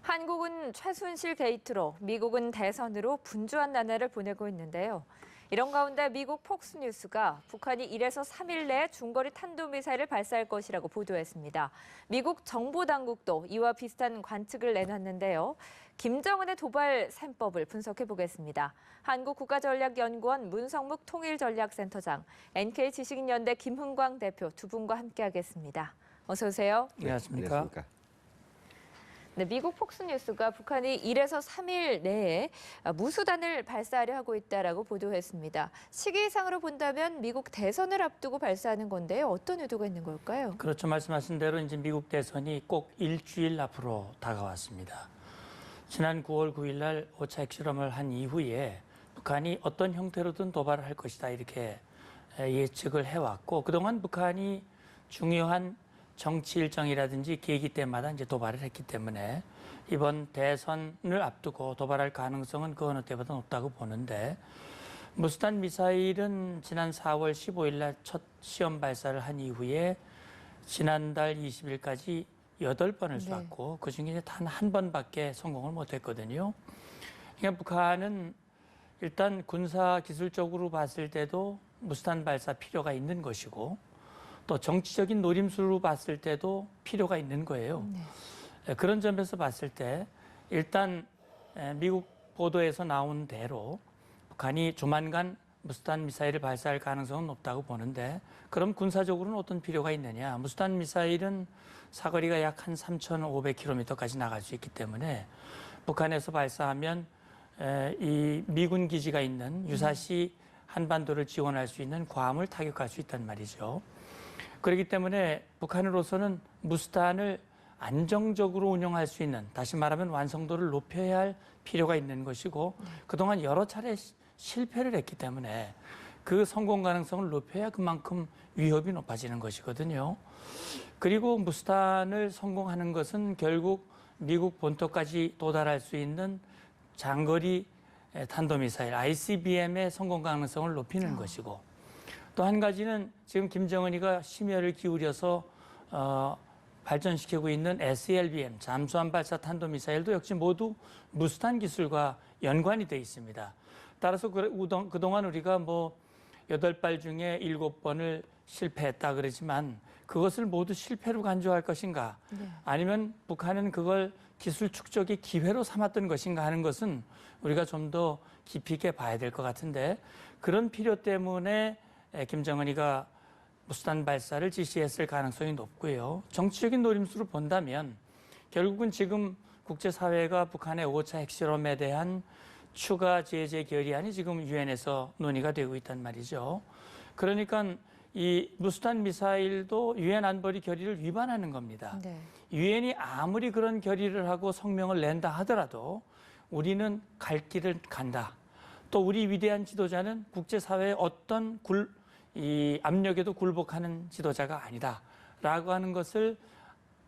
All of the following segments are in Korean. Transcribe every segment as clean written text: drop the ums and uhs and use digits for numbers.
한국은 최순실 게이트로, 미국은 대선으로 분주한 나날을 보내고 있는데요. 이런 가운데 미국 폭스뉴스가 북한이 1에서 3일 내에 중거리 탄도미사일을 발사할 것이라고 보도했습니다. 미국 정보당국도 이와 비슷한 관측을 내놨는데요. 김정은의 도발 셈법을 분석해보겠습니다. 한국국가전략연구원 문성묵 통일전략센터장, NK지식인연대 김흥광 대표 두 분과 함께하겠습니다. 어서 오세요. 안녕하십니까. 네, 미국 폭스뉴스가 북한이 1에서 3일 내에 무수단을 발사하려 하고 있다라고 보도했습니다. 시기상으로 본다면 미국 대선을 앞두고 발사하는 건데요. 어떤 의도가 있는 걸까요? 그렇죠. 말씀하신 대로 이제 미국 대선이 꼭 일주일 앞으로 다가왔습니다. 지난 9월 9일 날 5차 핵실험을 한 이후에 북한이 어떤 형태로든 도발을 할 것이다 이렇게 예측을 해왔고, 그동안 북한이 중요한 정치 일정이라든지 계기 때마다 이제 도발을 했기 때문에 이번 대선을 앞두고 도발할 가능성은 그 어느 때보다 높다고 보는데, 무수단 미사일은 지난 4월 15일 날 첫 시험 발사를 한 이후에 지난달 20일까지 8번을 쐈고 그중에 단 한 번밖에 성공을 못했거든요. 그러니까 북한은 일단 군사 기술적으로 봤을 때도 무수단 발사 필요가 있는 것이고, 또 정치적인 노림수로 봤을 때도 필요가 있는 거예요. 그런 점에서 봤을 때 일단 미국 보도에서 나온 대로 북한이 조만간 무수단 미사일을 발사할 가능성은 높다고 보는데, 그럼 군사적으로는 어떤 필요가 있느냐. 무수단 미사일은 사거리가 약 한 3,500km까지 나갈 수 있기 때문에 북한에서 발사하면 이 미군 기지가 있는 유사시 한반도를 지원할 수 있는 괌을 타격할 수 있단 말이죠. 그렇기 때문에 북한으로서는 무수단을 안정적으로 운영할 수 있는, 다시 말하면 완성도를 높여야 할 필요가 있는 것이고, 그동안 여러 차례 실패를 했기 때문에 그 성공 가능성을 높여야 그만큼 위협이 높아지는 것이거든요. 그리고 무수단을 성공하는 것은 결국 미국 본토까지 도달할 수 있는 장거리 탄도미사일 ICBM의 성공 가능성을 높이는 것이고, 또 한 가지는 지금 김정은이가 심혈을 기울여서 발전시키고 있는 SLBM, 잠수함 발사 탄도미사일도 역시 모두 무수단 기술과 연관이 돼 있습니다. 따라서 그동안 우리가 8발 중에 7번을 실패했다 그러지만 그것을 모두 실패로 간주할 것인가, 아니면 북한은 그걸 기술 축적의 기회로 삼았던 것인가 하는 것은 우리가 좀 더 깊이 있게 봐야 될 것 같은데, 그런 필요 때문에 김정은이가 무수단 발사를 지시했을 가능성이 높고요. 정치적인 노림수로 본다면 결국은 지금 국제사회가 북한의 5차 핵실험에 대한 추가 제재 결의안이 지금 유엔에서 논의가 되고 있단 말이죠. 그러니까 이 무수단 미사일도 유엔 안보리 결의를 위반하는 겁니다. 유엔이 아무리 그런 결의를 하고 성명을 낸다 하더라도 우리는 갈 길을 간다. 또 우리 위대한 지도자는 국제사회의 어떤 이 압력에도 굴복하는 지도자가 아니다라고 하는 것을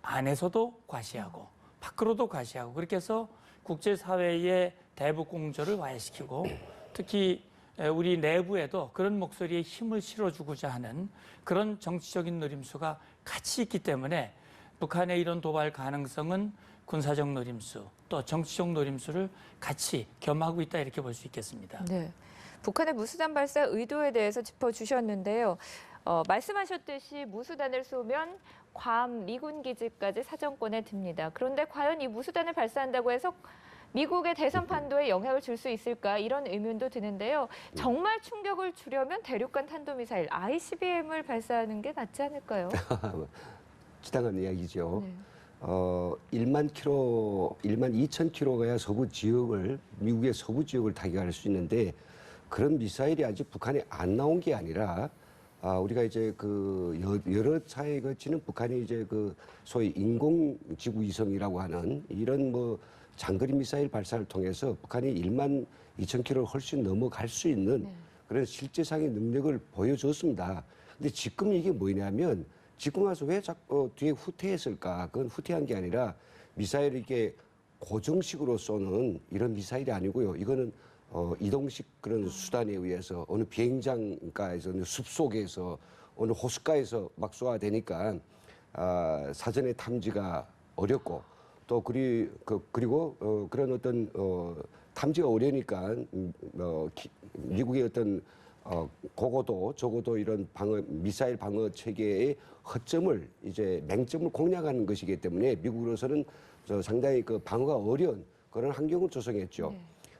안에서도 과시하고 밖으로도 과시하고, 그렇게 해서 국제사회의 대북 공조를 와해시키고, 특히 우리 내부에도 그런 목소리에 힘을 실어주고자 하는 그런 정치적인 노림수가 같이 있기 때문에 북한의 이런 도발 가능성은 군사적 노림수 또 정치적 노림수를 같이 겸하고 있다 이렇게 볼 수 있겠습니다. 네. 북한의 무수단 발사 의도에 대해서 짚어주셨는데요. 말씀하셨듯이 무수단을 쏘면 괌 미군 기지까지 사정권에 듭니다. 그런데 과연 이 무수단을 발사한다고 해서 미국의 대선 판도에 영향을 줄 수 있을까, 이런 의문도 드는데요. 정말 충격을 주려면 대륙간 탄도미사일 ICBM을 발사하는 게 낫지 않을까요? 지당한 이야기죠. 1만 2,000km가야 서부 지역을, 미국의 서부 지역을 타격할 수 있는데, 그런 미사일이 아직 북한에 안 나온 게 아니라, 우리가 이제 여러 차례에 거치는 북한이 이제 소위 인공지구위성이라고 하는 이런 장거리 미사일 발사를 통해서 북한이 1만 2,000km를 훨씬 넘어갈 수 있는 그런 실제상의 능력을 보여줬습니다. 근데 지금 이게 뭐냐면, 지금 와서 왜 자꾸 뒤에 후퇴했을까? 그건 후퇴한 게 아니라 미사일을 이렇게 고정식으로 쏘는 이런 미사일이 아니고요. 이거는 이동식 그런 수단에 의해서 어느 비행장가에서, 어느 숲속에서, 어느 호숫가에서 막 쏘아야 되니까 사전에 탐지가 어렵고, 또 그리고 그런 어떤 탐지가 어려우니까 미국의 어떤 고고도 저고도 이런 미사일 방어 체계의 허점을 이제 맹점을 공략하는 것이기 때문에 미국으로서는 상당히 그 방어가 어려운 그런 환경을 조성했죠.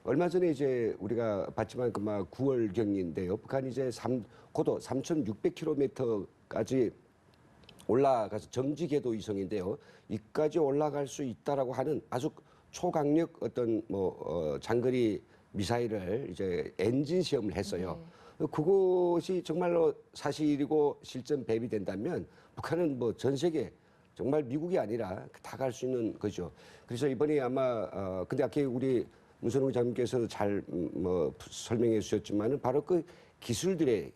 얼마 전에 이제 우리가 봤지만 그마 9월 경인데요. 북한이 이제 고도 3,600km까지 올라가서 정지 궤도 위성인데요. 이까지 올라갈 수 있다라고 하는 아주 초강력 어떤 장거리 미사일을 이제 엔진 시험을 했어요. 그것이 정말로 사실이고 실전 배비된다면 북한은 뭐 전 세계 정말 미국이 아니라 다 갈 수 있는 거죠. 그래서 이번에 아마 근데 아까 우리 문선웅 장님께서 잘 설명해 주셨지만은 바로 그 기술들의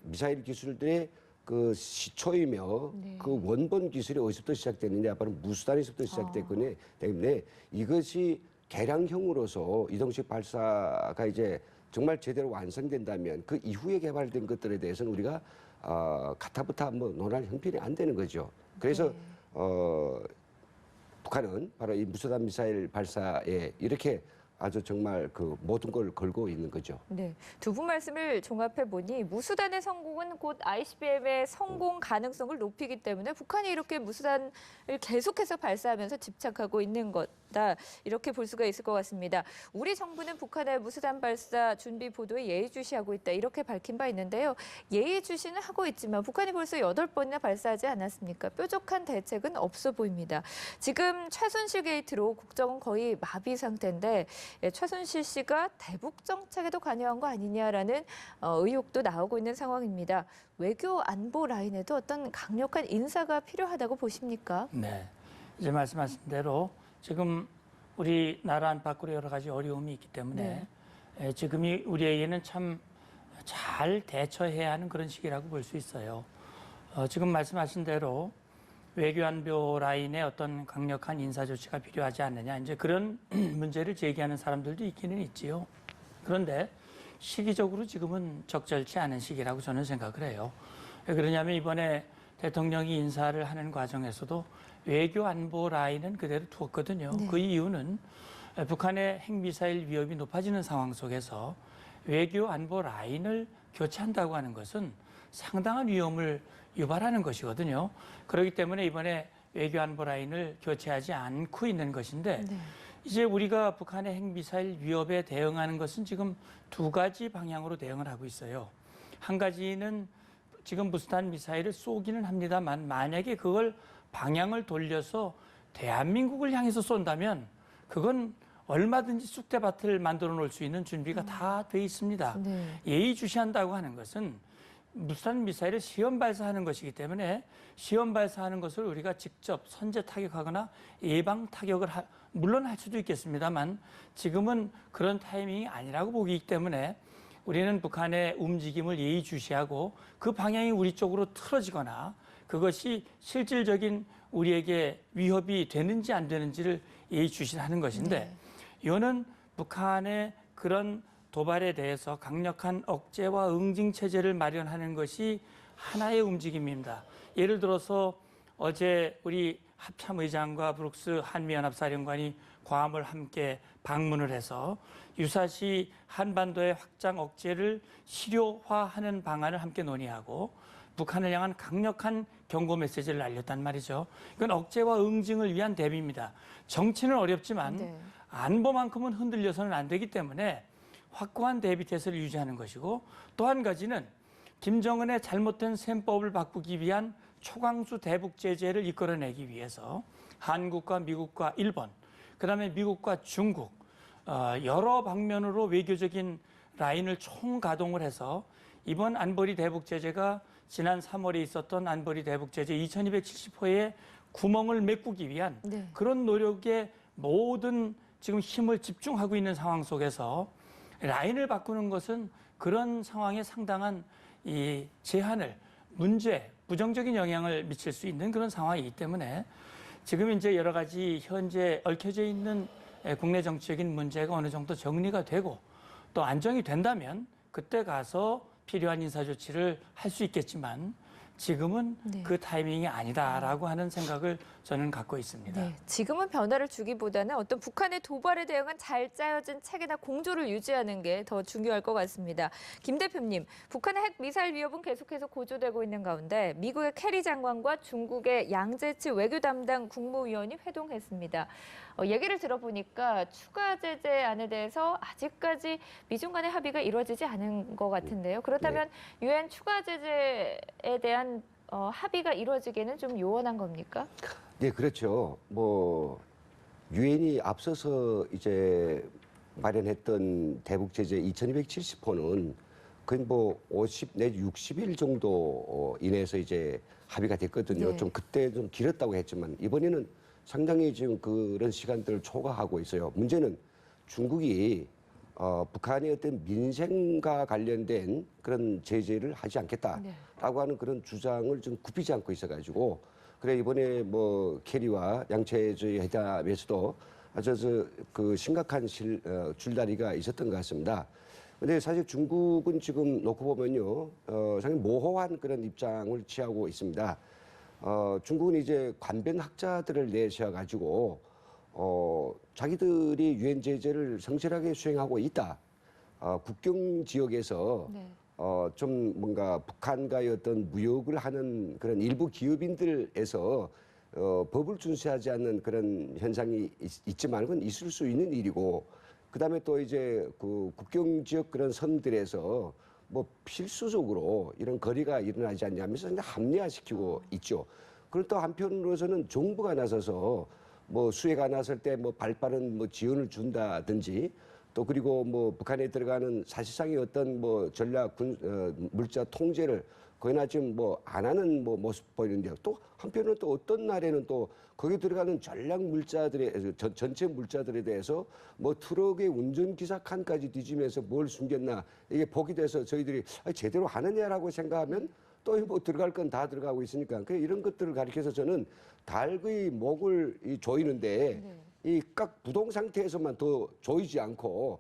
미사일 기술들의 그 시초이며 그 원본 기술이 어디서부터 시작됐느냐 바로 무수단에서부터 시작됐기 때문에 이것이 개량형으로서 이동식 발사가 이제 정말 제대로 완성된다면 그 이후에 개발된 것들에 대해서는 우리가 가타부타 뭐 논할 형편이 안 되는 거죠. 그래서 북한은 바로 이 무수단 미사일 발사에 이렇게 아주 정말 그 모든 걸 걸고 있는 거죠. 네, 두 분 말씀을 종합해 보니 무수단의 성공은 곧 ICBM의 성공 가능성을 높이기 때문에 북한이 이렇게 무수단을 계속해서 발사하면서 집착하고 있는 거다 이렇게 볼 수가 있을 것 같습니다. 우리 정부는 북한의 무수단 발사 준비 보도에 예의주시하고 있다 이렇게 밝힌 바 있는데요. 예의주시는 하고 있지만 북한이 벌써 8번이나 발사하지 않았습니까? 뾰족한 대책은 없어 보입니다. 지금 최순실 게이트로 국정은 거의 마비 상태인데 최순실 씨가 대북 정책에도 관여한 거 아니냐라는 의혹도 나오고 있는 상황입니다. 외교 안보 라인에도 어떤 강력한 인사가 필요하다고 보십니까? 네, 이제 말씀하신 대로 지금 우리나라 안팎으로 여러 가지 어려움이 있기 때문에 지금이 우리에게는 참 잘 대처해야 하는 그런 시기라고 볼 수 있어요. 지금 말씀하신 대로 외교안보 라인에 어떤 강력한 인사 조치가 필요하지 않느냐 이제 그런 문제를 제기하는 사람들도 있기는 있지요. 그런데 시기적으로 지금은 적절치 않은 시기라고 저는 생각을 해요. 왜 그러냐면 이번에 대통령이 인사를 하는 과정에서도 외교안보 라인은 그대로 두었거든요. 그 이유는 북한의 핵미사일 위협이 높아지는 상황 속에서 외교안보 라인을 교체한다고 하는 것은 상당한 위험을 유발하는 것이거든요. 그렇기 때문에 이번에 외교안보 라인을 교체하지 않고 있는 것인데 이제 우리가 북한의 핵미사일 위협에 대응하는 것은 지금 두 가지 방향으로 대응을 하고 있어요. 한 가지는 지금 무수단 미사일을 쏘기는 합니다만 만약에 그걸 방향을 돌려서 대한민국을 향해서 쏜다면 그건 얼마든지 쑥대밭을 만들어 놓을 수 있는 준비가 다 돼 있습니다. 예의주시한다고 하는 것은 무수단 미사일을 시험 발사하는 것이기 때문에 시험 발사하는 것을 우리가 직접 선제 타격하거나 예방 타격을 물론 할 수도 있겠습니다만 지금은 그런 타이밍이 아니라고 보기 때문에 우리는 북한의 움직임을 예의주시하고 그 방향이 우리 쪽으로 틀어지거나 그것이 실질적인 우리에게 위협이 되는지 안 되는지를 예의주시하는 것인데 이거는 북한의 그런 도발에 대해서 강력한 억제와 응징 체제를 마련하는 것이 하나의 움직임입니다. 예를 들어서 어제 우리 합참의장과 브룩스 한미연합사령관이 괌을 함께 방문을 해서 유사시 한반도의 확장 억제를 실효화하는 방안을 함께 논의하고 북한을 향한 강력한 경고 메시지를 알렸단 말이죠. 이건 억제와 응징을 위한 대비입니다. 정치는 어렵지만 안보만큼은 흔들려서는 안 되기 때문에 확고한 대비 태세를 유지하는 것이고 또 한 가지는 김정은의 잘못된 셈법을 바꾸기 위한 초강수 대북 제재를 이끌어내기 위해서 한국과 미국과 일본, 그다음에 미국과 중국 여러 방면으로 외교적인 라인을 총가동을 해서 이번 안보리 대북 제재가 지난 3월에 있었던 안보리 대북 제재 2270호의 구멍을 메꾸기 위한 그런 노력에 모든 지금 힘을 집중하고 있는 상황 속에서 라인을 바꾸는 것은 그런 상황에 상당한 이 제한을 부정적인 영향을 미칠 수 있는 그런 상황이기 때문에 지금 이제 여러 가지 현재 얽혀져 있는 국내 정치적인 문제가 어느 정도 정리가 되고 또 안정이 된다면 그때 가서 필요한 인사 조치를 할 수 있겠지만 지금은 네. 그 타이밍이 아니다라고 하는 생각을 저는 갖고 있습니다. 네, 지금은 변화를 주기보다는 어떤 북한의 도발에 대응한 잘 짜여진 체계나 공조를 유지하는 게 더 중요할 것 같습니다. 김 대표님, 북한의 핵 미사일 위협은 계속해서 고조되고 있는 가운데 미국의 캐리 장관과 중국의 양재치 외교 담당 국무위원이 회동했습니다. 얘기를 들어보니까 추가 제재안에 대해서 아직까지 미중 간의 합의가 이루어지지 않은 것 같은데요. 그렇다면 유엔 추가 제재에 대한 합의가 이루어지기에는 좀 요원한 겁니까? 네, 그렇죠. 뭐 유엔이 앞서서 이제 마련했던 대북 제재 2,270호는 거의 뭐 50 내지 60일 정도 이내에서 이제 합의가 됐거든요. 네. 좀 그때 좀 길었다고 했지만 이번에는 상당히 지금 그런 시간들을 초과하고 있어요. 문제는 중국이 북한의 어떤 민생과 관련된 그런 제재를 하지 않겠다라고 하는 그런 주장을 좀 굽히지 않고 있어가지고 그래 이번에 뭐 캐리와 양체의 회담에서도 아주 그 심각한 줄다리가 있었던 것 같습니다. 근데 사실 중국은 지금 놓고 보면요, 상당히 모호한 그런 입장을 취하고 있습니다. 중국은 이제 관변 학자들을 내세워가지고 자기들이 유엔 제재를 성실하게 수행하고 있다. 국경 지역에서 네. 좀 뭔가 북한과의 어떤 무역을 하는 그런 일부 기업인들에서 법을 준수하지 않는 그런 현상이 있지만 그건 있을 수 있는 일이고 그다음에 또 이제 그 국경 지역 그런 섬들에서 뭐 필수적으로 이런 거리가 일어나지 않냐면서 합리화시키고 있죠. 그리고 또 한편으로서는 정부가 나서서 뭐 수해가 났을 때 뭐 발빠른 뭐 지원을 준다든지 또 그리고 뭐 북한에 들어가는 사실상의 어떤 뭐 전략 물자 통제를 거의나 지금 뭐 안 하는 뭐 모습 보이는데요. 또 한편으로 또 어떤 날에는 또 거기 들어가는 전략 물자들의 전체 물자들에 대해서 뭐 트럭의 운전기사 칸까지 뒤지면서 뭘 숨겼나 이게 보기 돼서 저희들이 제대로 하느냐라고 생각하면 또 뭐 들어갈 건 다 들어가고 있으니까 그 이런 것들을 가리켜서 저는 닭의 목을 조이는데 이 각 부동 상태에서만 더 조이지 않고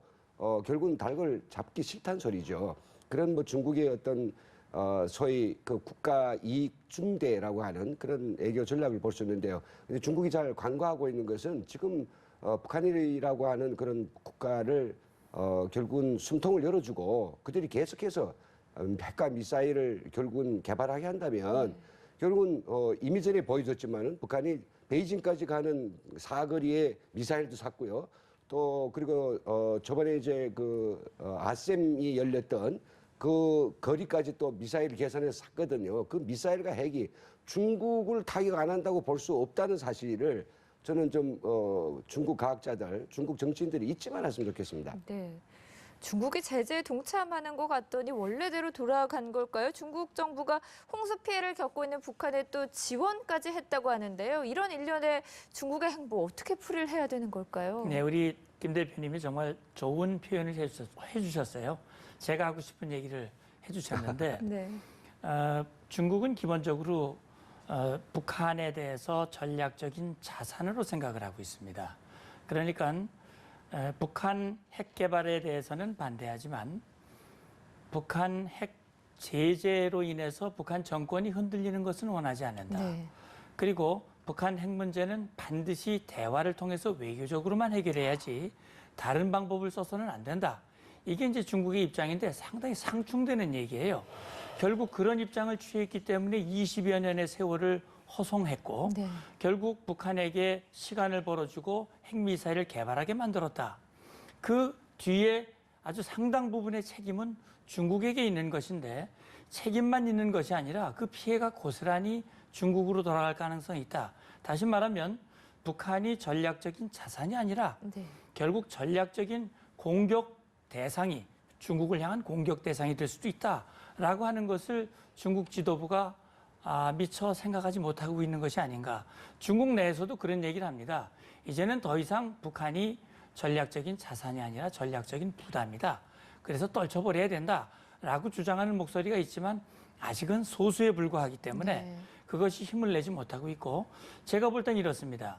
결국은 닭을 잡기 싫다는 소리죠. 그런 뭐 중국의 어떤 소위 그 국가 이익 중대라고 하는 그런 애교 전략을 볼 수 있는데요. 근데 중국이 잘 간과하고 있는 것은 지금 북한이라고 하는 그런 국가를 결국은 숨통을 열어주고 그들이 계속해서 핵과 미사일을 결국은 개발하게 한다면 결국은 이미 전에 보여줬지만은 북한이 베이징까지 가는 사거리에 미사일도 샀고요. 또 그리고 저번에 이제 그 아셈이 열렸던 그 거리까지 또 미사일 계산해서 샀거든요. 그 미사일과 핵이 중국을 타격 안 한다고 볼 수 없다는 사실을 저는 좀 중국 과학자들, 중국 정치인들이 잊지 말았으면 좋겠습니다. 네. 중국이 제재에 동참하는 것 같더니 원래대로 돌아간 걸까요? 중국 정부가 홍수 피해를 겪고 있는 북한에 또 지원까지 했다고 하는데요. 이런 일련의 중국의 행보 어떻게 풀이를 해야 되는 걸까요? 네, 우리 김 대표님이 정말 좋은 표현을 해주셨어요. 제가 하고 싶은 얘기를 해주셨는데 네. 중국은 기본적으로 북한에 대해서 전략적인 자산으로 생각을 하고 있습니다. 그러니까 북한 핵 개발에 대해서는 반대하지만 북한 핵 제재로 인해서 북한 정권이 흔들리는 것은 원하지 않는다. 네. 그리고 북한 핵 문제는 반드시 대화를 통해서 외교적으로만 해결해야지 다른 방법을 써서는 안 된다. 이게 이제 중국의 입장인데 상당히 상충되는 얘기예요. 결국 그런 입장을 취했기 때문에 20여 년의 세월을 허송했고 네. 결국 북한에게 시간을 벌어주고 핵미사일을 개발하게 만들었다. 그 뒤에 아주 상당 부분의 책임은 중국에게 있는 것인데 책임만 있는 것이 아니라 그 피해가 고스란히 중국으로 돌아갈 가능성이 있다. 다시 말하면 북한이 전략적인 자산이 아니라 네. 결국 전략적인 공격 대상이 중국을 향한 공격 대상이 될 수도 있다라고 하는 것을 중국 지도부가 미처 생각하지 못하고 있는 것이 아닌가. 중국 내에서도 그런 얘기를 합니다. 이제는 더 이상 북한이 전략적인 자산이 아니라 전략적인 부담이다. 그래서 떨쳐버려야 된다라고 주장하는 목소리가 있지만 아직은 소수에 불과하기 때문에 네. 그것이 힘을 내지 못하고 있고 제가 볼 땐 이렇습니다.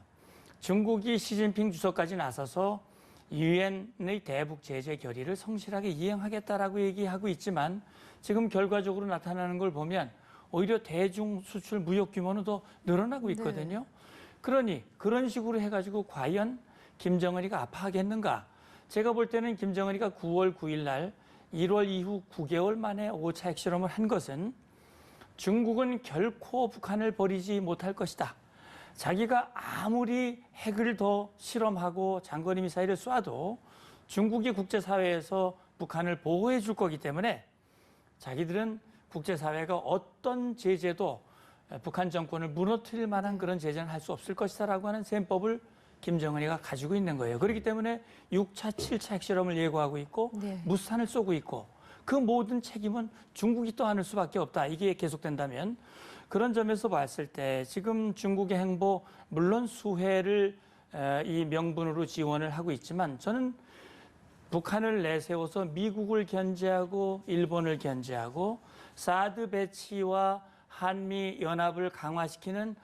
중국이 시진핑 주석까지 나서서 유엔의 대북 제재 결의를 성실하게 이행하겠다라고 얘기하고 있지만 지금 결과적으로 나타나는 걸 보면 오히려 대중 수출 무역 규모는 더 늘어나고 있거든요. 그러니 그런 식으로 해가지고 과연 김정은이가 아파하겠는가? 제가 볼 때는 김정은이가 9월 9일 날 1월 이후 9개월 만에 5차 핵실험을 한 것은 중국은 결코 북한을 버리지 못할 것이다. 자기가 아무리 핵을 더 실험하고 장거리 미사일을 쏴도 중국이 국제사회에서 북한을 보호해 줄 거기 때문에 자기들은 국제사회가 어떤 제재도 북한 정권을 무너뜨릴 만한 그런 제재는 할 수 없을 것이다라고 하는 셈법을 김정은이가 가지고 있는 거예요. 그렇기 때문에 6차, 7차 핵실험을 예고하고 있고 무수탄을 쏘고 있고 그 모든 책임은 중국이 떠안을 수밖에 없다. 이게 계속된다면 그런 점에서 봤을 때 지금 중국의 행보 물론 수혜를 이 명분으로 지원을 하고 있지만 저는 북한을 내세워서 미국을 견제하고 일본을 견제하고 사드 배치와 한미 연합을 강화시키는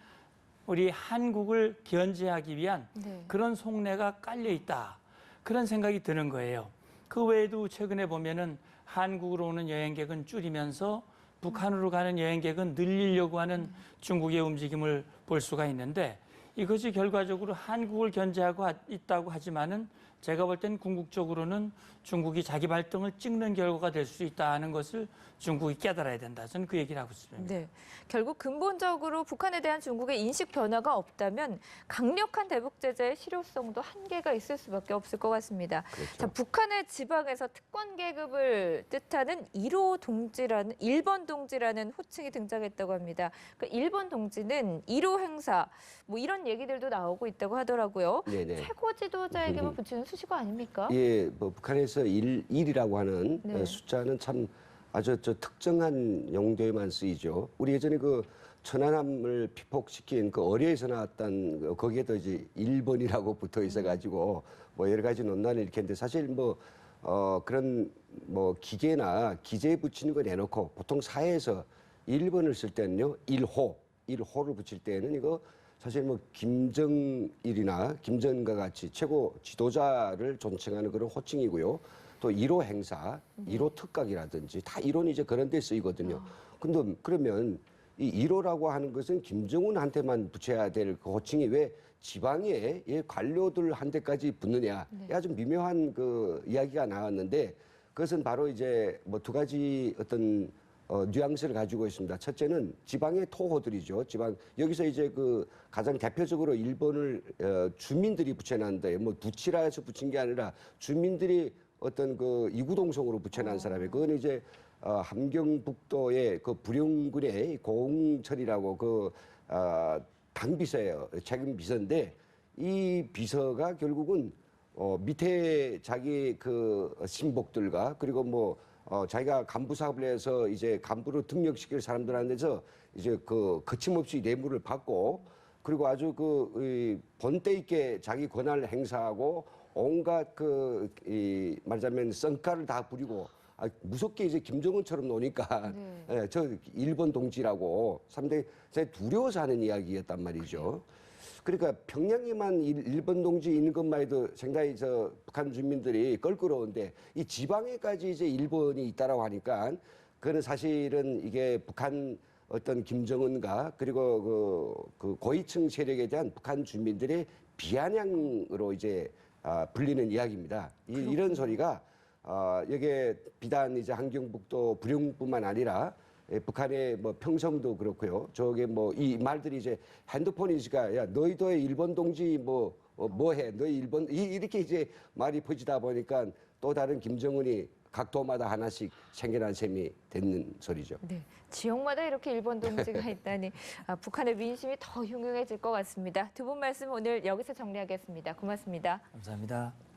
우리 한국을 견제하기 위한 그런 속내가 깔려 있다. 그런 생각이 드는 거예요. 그 외에도 최근에 보면은 한국으로 오는 여행객은 줄이면서 북한으로 가는 여행객은 늘리려고 하는 중국의 움직임을 볼 수가 있는데 이것이 결과적으로 한국을 견제하고 있다고 하지만은 제가 볼 땐 궁극적으로는 중국이 자기 발등을 찍는 결과가 될 수 있다는 것을 중국이 깨달아야 된다. 저는 그 얘기를 하고 있습니다. 네, 결국 근본적으로 북한에 대한 중국의 인식 변화가 없다면 강력한 대북 제재의 실효성도 한계가 있을 수밖에 없을 것 같습니다. 그렇죠. 자, 북한의 지방에서 특권 계급을 뜻하는 1호 동지라는 1번 동지라는 호칭이 등장했다고 합니다. 그 1번 동지는 1호 행사 뭐 이런 얘기들도 나오고 있다고 하더라고요. 네네. 최고 지도자에게만 붙이는 수식어 아닙니까? 예, 뭐 북한에서 1이라고 하는 네. 숫자는 참 아주 특정한 용도에만 쓰이죠. 우리 예전에 그 천안함을 피폭시킨 그 어뢰에서 나왔던 거기에도 이제 1번이라고 붙어 있어가지고 뭐 여러 가지 논란을 일으켰는데 사실 뭐 그런 뭐 기계나 기재에 붙이는 거 내놓고 보통 사회에서 1번을 쓸 때는요 1호를 붙일 때는 이거 사실 뭐 김정일이나 김정은과 같이 최고 지도자를 존칭하는 그런 호칭이고요. 또 1호 행사, 1호 특각이라든지 다 이론이 이제 그런 데 쓰이거든요. 근데 그러면 이 1호라고 하는 것은 김정은한테만 붙여야 될 그 호칭이 왜 지방의 관료들한테까지 붙느냐. 아주 미묘한 그 이야기가 나왔는데 그것은 바로 이제 뭐 두 가지 어떤 뉘앙스를 가지고 있습니다. 첫째는 지방의 토호들이죠. 지방 여기서 이제 그 가장 대표적으로 일본을 주민들이 붙여놨는데 뭐 부치라 해서 붙인 게 아니라 주민들이 어떤 그 이구동성으로 붙여놓은 사람이 그건 이제 함경북도의 그 부령군의 고흥철이라고 그 당비서예요. 책임 비서인데 이 비서가 결국은 밑에 자기 그 신복들과 그리고 뭐 자기가 간부 사업을 해서 이제 간부로 등력시킬 사람들한테서 이제 그 거침없이 뇌물을 받고 그리고 아주 그 본때 있게 자기 권한을 행사하고 온갖 말하자면 썬가를 다 부리고 무섭게 이제 김정은처럼 노니까 예, 저 일본 동지라고 사람들이 두려워서 하는 이야기였단 말이죠. 그러니까 평양에만 일본 동지 있는 것만 해도 상당히 북한 주민들이 껄끄러운데 이 지방에까지 이제 일본이 있다라고 하니까 그거는 사실은 이게 북한 어떤 김정은과 그리고 그 고위층 세력에 대한 북한 주민들의 비아냥으로 이제 불리는 이야기입니다. 이런 소리가 여기에 비단 이제 함경북도 부령뿐만 아니라 북한의 뭐 평성도 그렇고요. 저게 뭐 이 말들이 이제 핸드폰이니까 야 너희도의 일본 동지 뭐해 너희 일본 이렇게 이제 말이 퍼지다 보니까 또 다른 김정은이 각 도마다 하나씩 생겨난 셈이 됐는 소리죠. 네, 지역마다 이렇게 일본 동지가 있다니 북한의 민심이 더 흉흉해질 것 같습니다. 두 분 말씀 오늘 여기서 정리하겠습니다. 고맙습니다. 감사합니다.